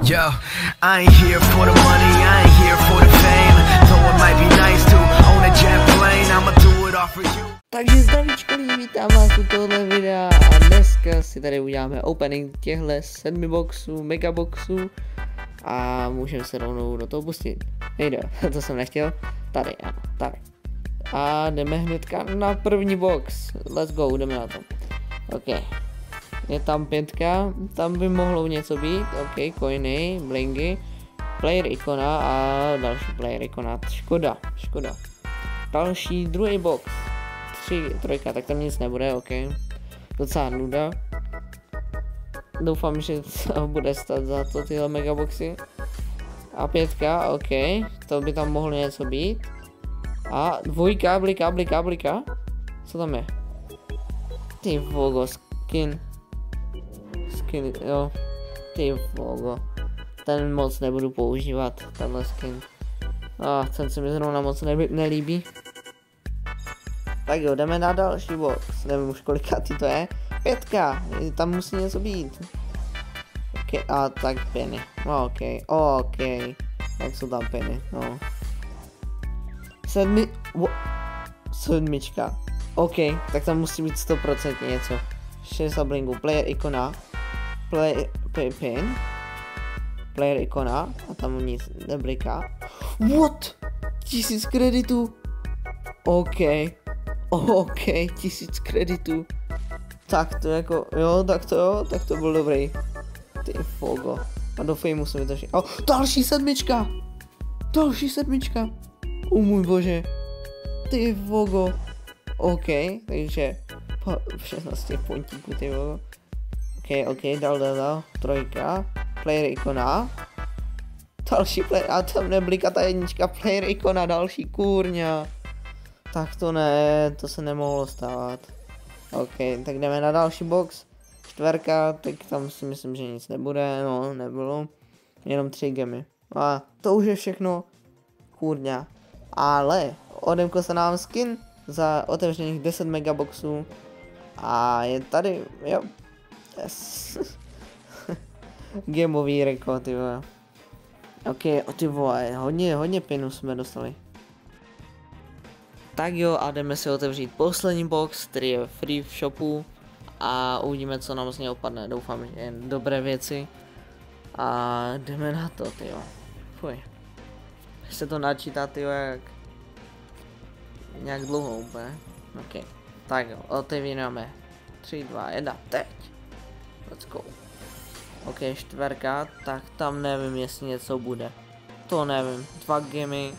Yo, I ain't here for the money, I ain't here for the fame. Though it might be nice to own a jet plane, I'ma do it all for you. Takže zdravíčko lidi, vítám vás u tohle videa a dneska si tady uděláme opening těchto 7 boxů, megaboxů a můžeme se rovnou do toho pustit. Nejde, to jsem nechtěl, tady, ano, tady. A jdeme hnedka na první box, let's go, jdeme na to. Ok, je tam 5, tam by mohlo něco být, ok, coiny, blingy, player ikona a další player ikona, škoda. Další, druhý box. 3, tak tam nic nebude, ok. Docela nuda. Doufám, že to bude stát za to tyhle megaboxy. A 5, ok. To by tam mohlo něco být. A 2, blika. Co tam je? Ty vogo, skin, jo. Ty vogo. Ten moc nebudu používat, tenhle skin. Ten se mi zrovna moc nelíbí. Tak jo, jdeme na další box, nevím už kolikátý to je. 5, tam musí něco být. Ok, a tak peny, ok. Tak jsou tam peny, no. 7, ok, tak tam musí být 100% něco. 6 blingů, player ikona, pin, player ikona, a tam nic nebliká. What? 1000 kreditů. Ok, 1000 kreditů. Tak to jako, jo, tak to byl dobrý. Ty fogo. A do fejmu se mi to všechno. Další 7. Můj bože. Ty fogo. Ok, takže všechno z těch pontíků, ty vogo. Ok, dal. 3, player ikona. Další player, a tam nebliká ta 1, player ikona, další kurňa. Tak to ne, to se nemohlo stávat. Ok, tak jdeme na další box. 4, tak tam si myslím, že nic nebude, no, nebylo. Jenom 3 gemy. A to už je všechno, kurňa. Ale odemkl se nám skin za otevřených 10 megaboxů. A je tady, jo. Yes. Gameový rekord, ty vole. Ok, ty vole, hodně pinů jsme dostali. Tak jo, a jdeme si otevřít poslední box, který je free v shopu a uvidíme, co nám z něj opadne. Doufám, že jen dobré věci a jdeme na to, tyjo. Fuj. Se to načítá, tyjo, jak nějak dlouho úplně. Ok, tak jo, otevíráme. 3, 2, 1, teď. Let's go. Ok, 4, tak tam nevím, jestli něco bude. To nevím, 2 gemy.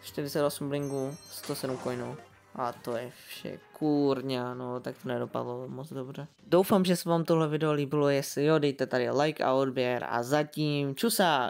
48 blingů, 107 coinů. A to je vše, kurňa, no tak to nedopadlo moc dobře. Doufám, že se vám tohle video líbilo, jestli jo, dejte tady like a odběr a zatím čusa!